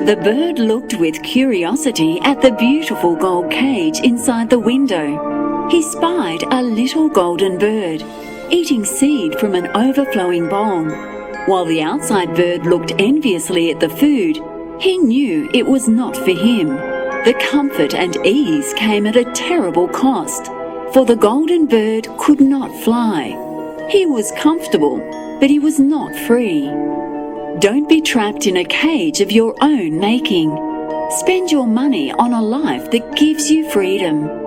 The bird looked with curiosity at the beautiful gold cage inside the window. He spied a little golden bird eating seed from an overflowing bowl. While the outside bird looked enviously at the food, he knew it was not for him. The comfort and ease came at a terrible cost, for the golden bird could not fly. He was comfortable, but he was not free. Don't be trapped in a cage of your own making. Spend your money on a life that gives you freedom.